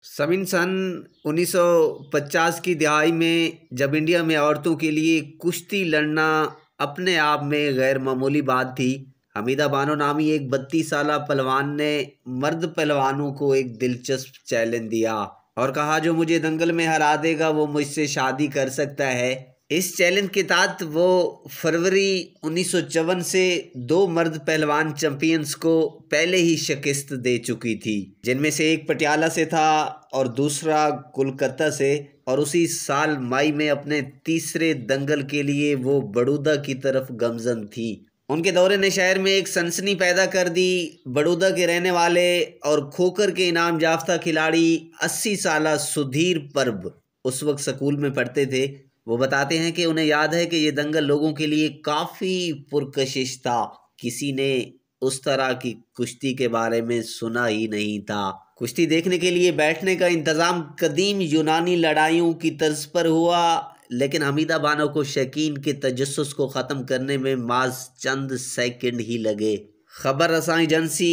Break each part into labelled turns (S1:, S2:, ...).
S1: समिन सन 1950 की दहाई में जब इंडिया में औरतों के लिए कुश्ती लड़ना अपने आप में गैर मामूली बात थी। हमीदा बानो नामी एक 32 साला पहलवान ने मर्द पहलवानों को एक दिलचस्प चैलेंज दिया और कहा जो मुझे दंगल में हरा देगा वो मुझसे शादी कर सकता है। इस चैलेंज के तहत वो फरवरी 1954 से दो मर्द पहलवान चैंपियंस को पहले ही शिकस्त दे चुकी थी, जिनमें से एक पटियाला से था और दूसरा कोलकाता से। और उसी साल मई में अपने तीसरे दंगल के लिए वो बड़ौदा की तरफ गमजन थी। उनके दौरे ने शहर में एक सनसनी पैदा कर दी। बड़ौदा के रहने वाले और खोखर के इनाम याफ्ता खिलाड़ी 80 साला सुधीर परब उस वक्त स्कूल में पढ़ते थे। वो बताते हैं कि उन्हें याद है कि ये दंगल लोगों के लिए काफ़ी पुरकशिश था। किसी ने उस तरह की कुश्ती के बारे में सुना ही नहीं था। कुश्ती देखने के लिए बैठने का इंतज़ाम कदीम यूनानी लड़ाइयों की तर्ज पर हुआ, लेकिन हमीदा बानो को शकीन के तजस्सुस को ख़त्म करने में माज चंद सेकंड ही लगे। खबर रसां एजेंसी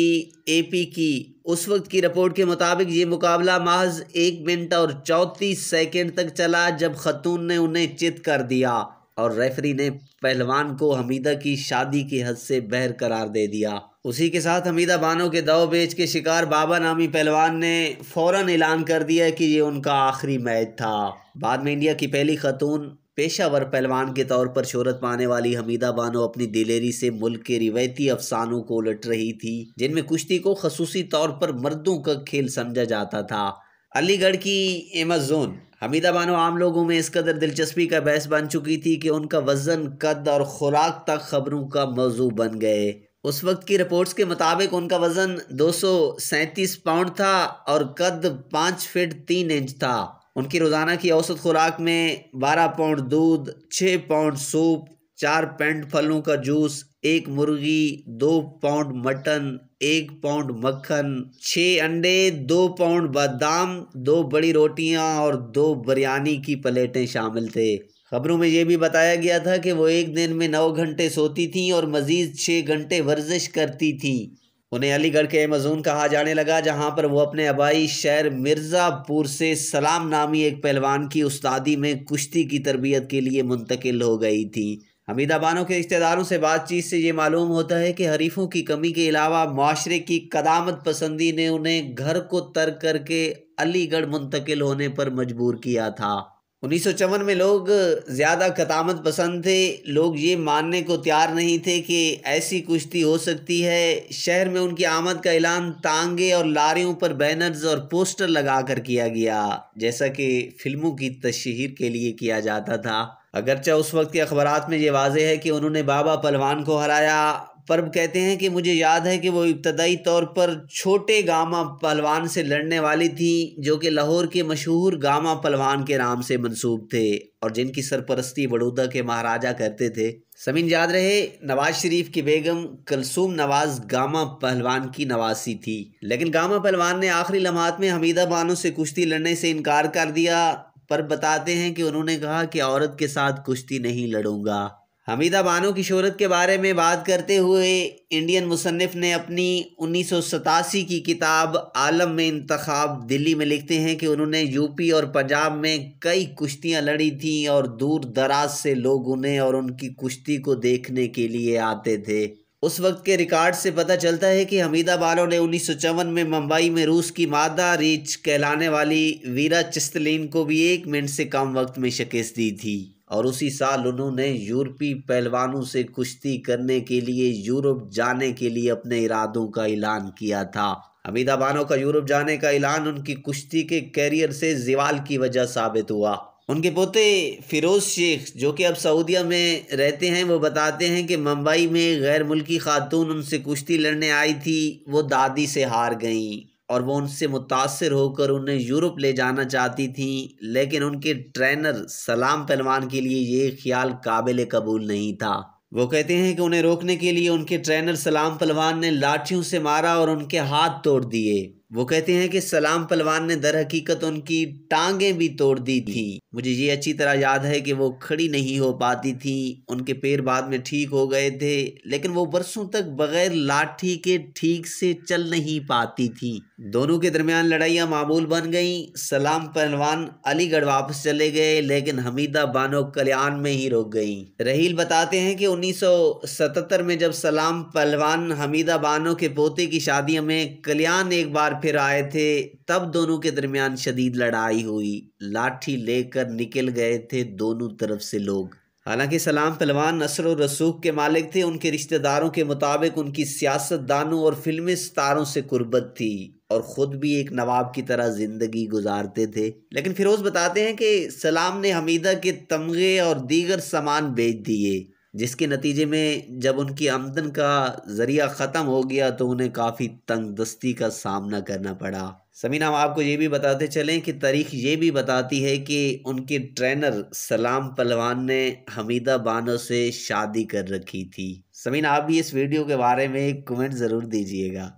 S1: एपी की उस वक्त की रिपोर्ट के मुताबिक ये मुकाबला महज 1 मिनट और 34 सेकंड तक चला, जब खतून ने उन्हें चित कर दिया और रेफरी ने पहलवान को हमीदा की शादी की हद से बहर करार दे दिया। उसी के साथ हमीदा बानो के दाव पेच के शिकार बाबा नामी पहलवान ने फौरन ऐलान कर दिया कि ये उनका आखिरी मैच था। बाद में इंडिया की पहली खतून पेशावर पहलवान के तौर पर शोहरत पाने वाली हमीदा बानो अपनी दिलेरी से मुल्क के रिवायती अफसानों को उलट रही थी, जिनमें कुश्ती को खसूसी तौर पर मर्दों का खेल समझा जाता था। अलीगढ़ की एमेजोन हमीदा बानो आम लोगों में इस कदर दिलचस्पी का बहस बन चुकी थी कि उनका वजन, कद और खुराक तक खबरों का मौजू बन गए। उस वक्त की रिपोर्ट्स के मुताबिक उनका वजन 237 पाउंड था और कद 5 फीट 3 इंच था। उनकी रोज़ाना की औसत खुराक में 12 पाउंड दूध, 6 पाउंड सूप, 4 पैंट फलों का जूस, 1 मुर्गी, 2 पाउंड मटन, 1 पाउंड मक्खन, 6 अंडे, 2 पाउंड बादाम, 2 बड़ी रोटियां और 2 बिरयानी की प्लेटें शामिल थे। खबरों में यह भी बताया गया था कि वो एक दिन में 9 घंटे सोती थीं और मज़ीद 6 घंटे वर्जिश करती थीं। उन्हें अलीगढ़ के अमेज़न कहा जाने लगा, जहां पर वो अपने आबाई शहर मिर्ज़ापुर से सलाम नामी एक पहलवान की उस्तादी में कुश्ती की तरबियत के लिए मुंतकिल हो गई थी। हमीदा बानो के रिश्तेदारों से बातचीत से ये मालूम होता है कि हरीफों की कमी के अलावा माशरे की कदामत पसंदी ने उन्हें घर को तर्क करके अलीगढ़ मुंतकिल होने पर मजबूर किया था। 1954 में लोग ज़्यादा कदामत पसंद थे। लोग ये मानने को तैयार नहीं थे कि ऐसी कुश्ती हो सकती है। शहर में उनकी आमद का ऐलान तांगे और लारियों पर बैनर्स और पोस्टर लगाकर किया गया, जैसा कि फिल्मों की तशहीर के लिए किया जाता था। अगरचे उस वक्त के अखबारात में ये वाज़ेह है कि उन्होंने बाबा पहलवान को हराया। परब कहते हैं कि मुझे याद है कि वो इब्तदाई तौर पर छोटे गामा पहलवान से लड़ने वाली थी, जो कि लाहौर के मशहूर गामा पहलवान के नाम से मंसूब थे और जिनकी सरपरस्ती बड़ौदा के महाराजा करते थे। समीन याद रहे, नवाज शरीफ की बेगम कलसूम नवाज गामा पहलवान की नवासी थी, लेकिन गामा पहलवान ने आखिरी लम्हात में हमीदा बानो से कुश्ती लड़ने से इनकार कर दिया। पर बताते हैं कि उन्होंने कहा कि औरत के साथ कुश्ती नहीं लड़ूंगा। हमीदा बानो की शोहरत के बारे में बात करते हुए इंडियन मुसन्निफ ने अपनी 1987 की किताब आलम में इंतखाब दिल्ली में लिखते हैं कि उन्होंने यूपी और पंजाब में कई कुश्तियां लड़ी थीं और दूर दराज से लोग उन्हें और उनकी कुश्ती को देखने के लिए आते थे। उस वक्त के रिकॉर्ड से पता चलता है कि हमीदा बानो ने 1954 में मुंबई में रूस की मादा रीच कहलाने वाली वीरा चिस्तलिन को भी 1 मिनट से कम वक्त में शिकस्त दी थी और उसी साल उन्होंने यूरोपी पहलवानों से कुश्ती करने के लिए यूरोप जाने के लिए अपने इरादों का ऐलान किया था। हमीदा बानो का यूरोप जाने का ऐलान उनकी कुश्ती के कैरियर से ज़वाल की वजह साबित हुआ। उनके पोते फिरोज शेख, जो कि अब सऊदीया में रहते हैं, वो बताते हैं कि मुंबई में गैर मुल्की खातून उनसे कुश्ती लड़ने आई थी। वो दादी से हार गईं और वो उनसे मुतासिर होकर उन्हें यूरोप ले जाना चाहती थीं, लेकिन उनके ट्रेनर सलाम पहलवान के लिए ये ख्याल काबिल कबूल नहीं था। वो कहते हैं कि उन्हें रोकने के लिए उनके ट्रेनर सलाम पहलवान ने लाठियों से मारा और उनके हाथ तोड़ दिए। वो कहते हैं कि सलाम पहलवान ने दर हकीकत उनकी टांगें भी तोड़ दी थी। मुझे ये अच्छी तरह याद है कि वो खड़ी नहीं हो पाती थी। उनके पैर बाद में ठीक हो गए थे, लेकिन वो बरसों तक बगैर लाठी के ठीक से चल नहीं पाती थी। दोनों के दरमियान लड़ाइयाँ मामूल बन गईं। सलाम पहलवान अलीगढ़ वापस चले गए, लेकिन हमीदा बानो कल्याण में ही रुक गईं। रहील बताते हैं कि 1977 में जब सलाम पहलवान हमीदा बानो के पोते की शादियों में कल्याण एक बार फिर आए थे, तब दोनों के दरमियान शदीद लड़ाई हुई। लाठी लेकर निकल गए थे दोनों तरफ से लोग। हालांकि सलाम पहलवान नस्र और रसूख के मालिक थे, उनके रिश्तेदारों के मुताबिक उनकी सियासतदानों और फिल्मी सितारों से कुर्बत थी और ख़ुद भी एक नवाब की तरह ज़िंदगी गुजारते थे। लेकिन फिरोज़ बताते हैं कि सलाम ने हमीदा के तमगे और दीगर सामान बेच दिए, जिसके नतीजे में जब उनकी आमदन का ज़रिया ख़त्म हो गया तो उन्हें काफ़ी तंगदस्ती का सामना करना पड़ा। समीना, हम आपको ये भी बताते चलें कि तारीख ये भी बताती है कि उनके ट्रेनर सलाम पहलवान ने हमीदा बानो से शादी कर रखी थी। समीना, आप भी इस वीडियो के बारे में एक कमेंट ज़रूर दीजिएगा।